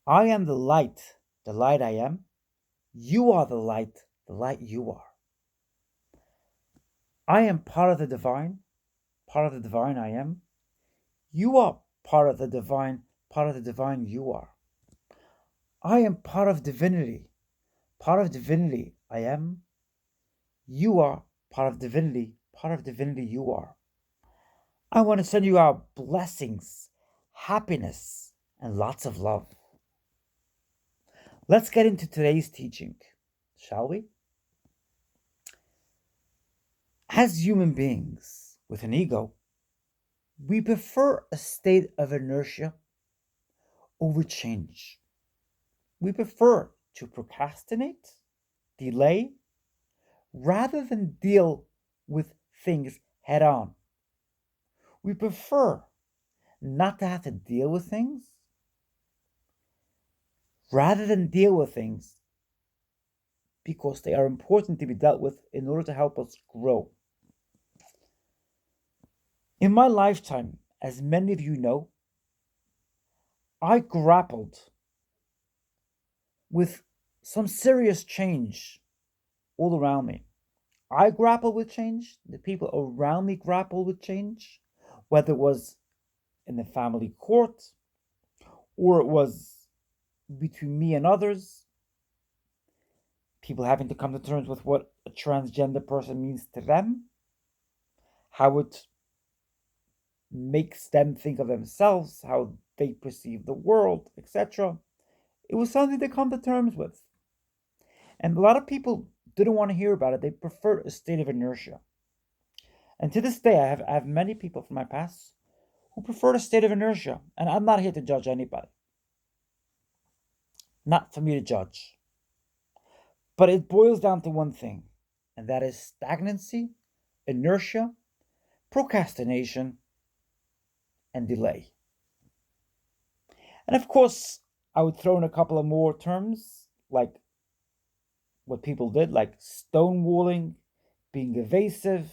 I am the light I am. You are the light you are. I am part of the divine I am. You are part of the divine you are. I am part of divinity I am. You are part of divinity you are. I want to send you out blessings, happiness, and lots of love. Let's get into today's teaching, shall we? As human beings with an ego, we prefer a state of inertia over change. We prefer to procrastinate, delay, rather than deal with things head on. We prefer not to have to deal with things rather than deal with things because they are important to be dealt with in order to help us grow. In my lifetime, as many of you know, I grappled with some serious change all around me. I grappled with change, the people around me grappled with change, whether it was in the family court or it was between me and others, people having to come to terms with what a transgender person means to them, how it makes them think of themselves, how they perceive the world, etc. It was something to come to terms with. And a lot of people didn't want to hear about it. They preferred a state of inertia. And to this day, I have many people from my past who prefer a state of inertia. And I'm not here to judge anybody. Not for me to judge. But it boils down to one thing, and that is stagnancy, inertia, procrastination, and delay. And of course, I would throw in a couple of more terms, like what people did, like stonewalling, being evasive,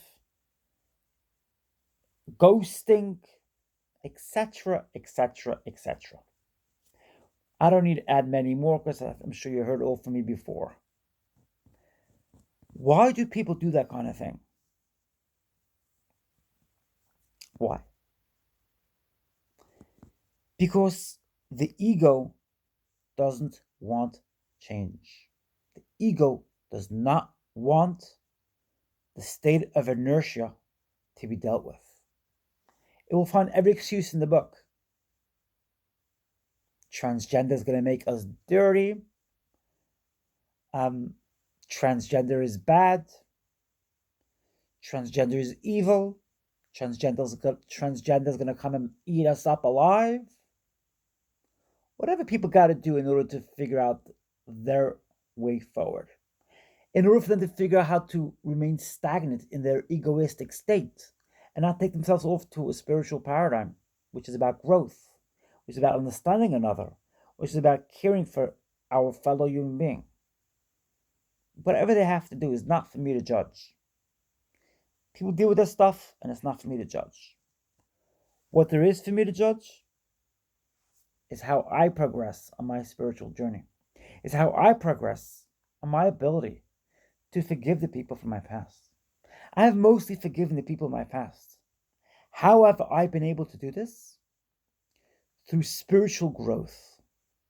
ghosting, etc., etc., etc. I don't need to add many more because I'm sure you heard all from me before. Why do people do that kind of thing? Why? Because the ego doesn't want change. The ego does not want the state of inertia to be dealt with. It will find every excuse in the book. Transgender is going to make us dirty. Um, Transgender is bad. Transgender is evil. Transgender is going to come and eat us up alive. Whatever people got to do in order to figure out their way forward. In order for them to figure out how to remain stagnant in their egoistic state and not take themselves off to a spiritual paradigm, which is about growth, which is about understanding another, which is about caring for our fellow human being. Whatever they have to do is not for me to judge. People deal with this stuff, and it's not for me to judge. What there is for me to judge is how I progress on my spiritual journey, is how I progress on my ability to forgive the people from my past. I have mostly forgiven the people of my past. How have I been able to do this? Through spiritual growth.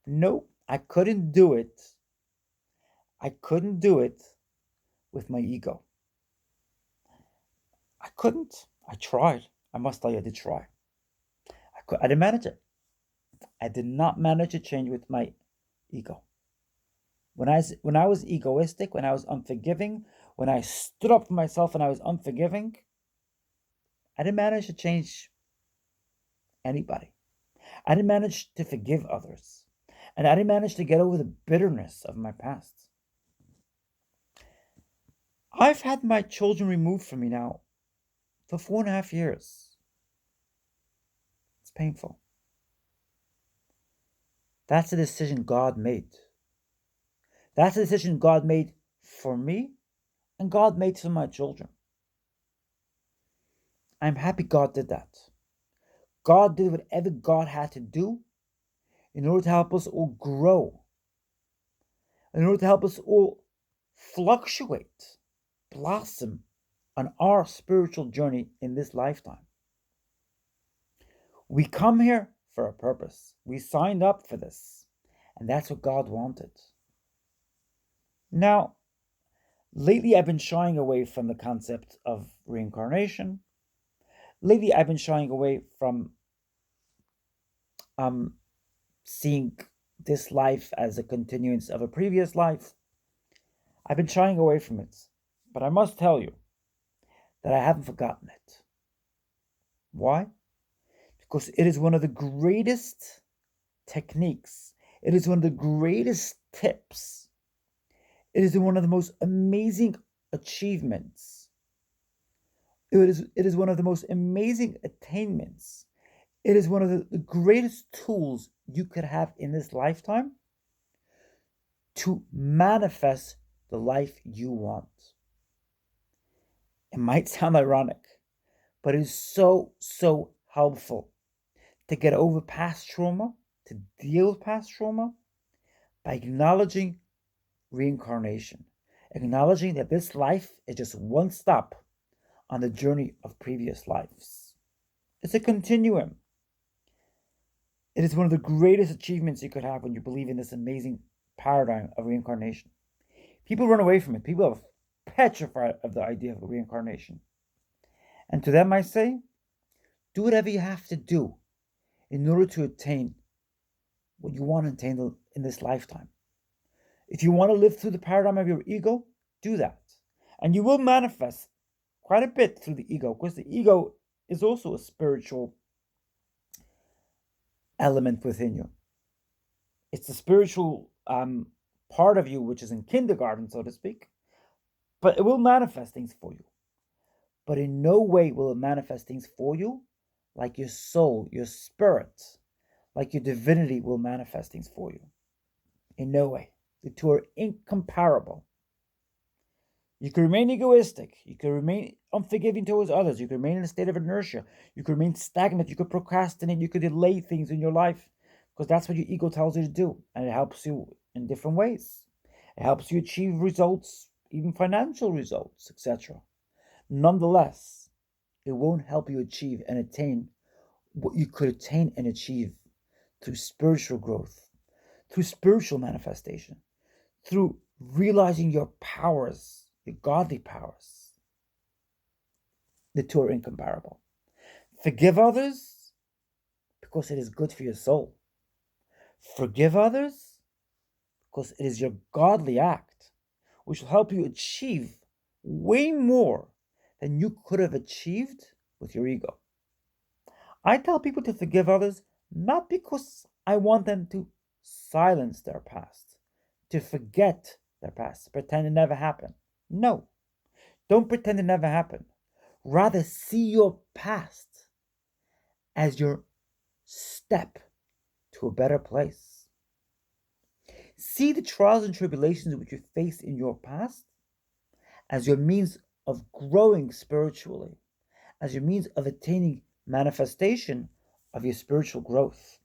No, I couldn't do it. I couldn't do it with my ego. I couldn't. I tried. I must tell you, I did try. I didn't manage it. I did not manage to change with my ego. When I was egoistic, when I was unforgiving, when I stood up for myself and I was unforgiving, I didn't manage to change anybody. I didn't manage to forgive others. And I didn't manage to get over the bitterness of my past. I've had my children removed from me now for 4.5 years. It's painful. That's a decision God made. That's a decision God made for me and God made for my children. I'm happy God did that. God did whatever God had to do in order to help us all grow, in order to help us all fluctuate, blossom on our spiritual journey in this lifetime. We come here for a purpose. We signed up for this, and that's what God wanted. Now, lately I've been shying away from the concept of reincarnation. Lately I've been shying away from seeing this life as a continuance of a previous life. I've been shying away from it, but I must tell you that I haven't forgotten it. Why? Because it is one of the greatest techniques. It is one of the greatest tips. It is one of the most amazing achievements. It is one of the most amazing attainments. It is one of the greatest tools you could have in this lifetime to manifest the life you want. It might sound ironic, but it is so helpful to get over past trauma, to deal with past trauma, by acknowledging reincarnation, acknowledging that this life is just one stop on the journey of previous lives. It's a continuum. It is one of the greatest achievements you could have when you believe in this amazing paradigm of reincarnation. People run away from it. People are petrified of the idea of reincarnation. And to them I say, do whatever you have to do in order to attain what you want to attain in this lifetime. If you want to live through the paradigm of your ego, do that. And you will manifest quite a bit through the ego, because the ego is also a spiritual element within you. It's the spiritual part of you which is in kindergarten, so to speak, but it will manifest things for you. But in no way will it manifest things for you like your soul, your spirit, like your divinity will manifest things for you. In no way. The two are incomparable. You can remain egoistic. You can remain unforgiving towards others. You can remain in a state of inertia. You can remain stagnant. You could procrastinate. You could delay things in your life because that's what your ego tells you to do. And it helps you in different ways. It helps you achieve results, even financial results, etc. Nonetheless, it won't help you achieve and attain what you could attain and achieve through spiritual growth, through spiritual manifestation, through realizing your powers, your godly powers. The two are incomparable. Forgive others because it is good for your soul. Forgive others because it is your godly act, which will help you achieve way more than you could have achieved with your ego. I tell people to forgive others not because I want them to silence their past, to forget their past, pretend it never happened. No, don't pretend it never happened. Rather, see your past as your step to a better place. See the trials and tribulations which you faced in your past as your means of growing spiritually, as your means of attaining manifestation of your spiritual growth.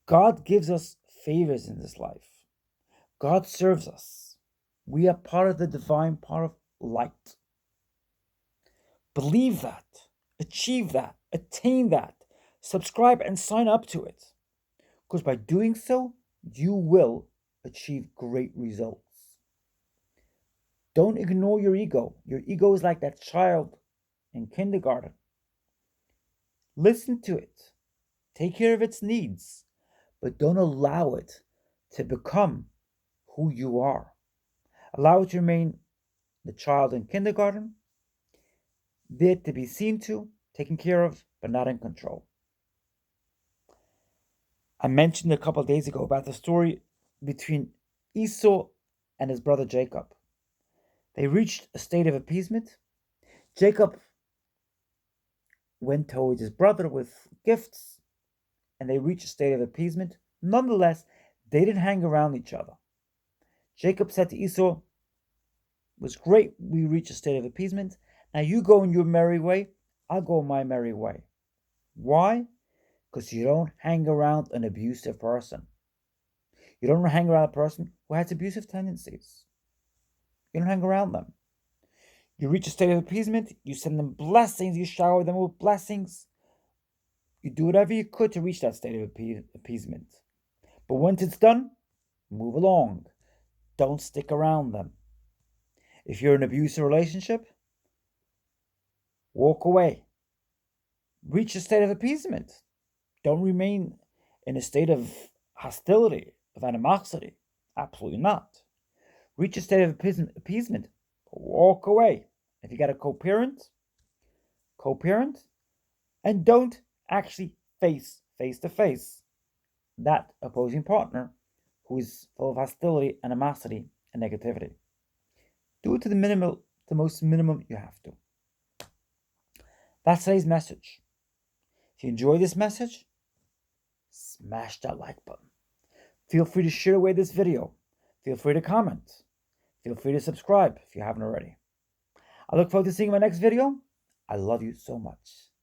God gives us favors in this life. God serves us. We are part of the divine, part of light. Believe that, achieve that, attain that, subscribe and sign up to it. Because by doing so, you will achieve great results. Don't ignore your ego. Your ego is like that child in kindergarten. Listen to it. Take care of its needs, but don't allow it to become who you are. Allow it to remain the child in kindergarten, there to be seen to, taken care of, but not in control. I mentioned a couple of days ago about the story between Esau and his brother Jacob. They reached a state of appeasement. Jacob went towards his brother with gifts, and they reached a state of appeasement. Nonetheless, they didn't hang around each other. Jacob said to Esau, "It was great, we reached a state of appeasement. Now you go in your merry way, I'll go my merry way." Why? Because you don't hang around an abusive person. You don't hang around a person who has abusive tendencies. You don't hang around them. You reach a state of appeasement, you send them blessings, you shower them with blessings. You do whatever you could to reach that state of appeasement. But once it's done, move along. Don't stick around them. If you're in an abusive relationship, walk away. Reach a state of appeasement. Don't remain in a state of hostility, of animosity. Absolutely not. Reach a state of appeasement. Walk away. If you got a co-parent, and don't actually face to face that opposing partner who is full of hostility, animosity, and negativity. Do it to the most minimum you have to. That's today's message. If you enjoy this message, smash that like button. Feel free to share away this video. Feel free to comment. Feel free to subscribe if you haven't already. I look forward to seeing you in my next video. I love you so much.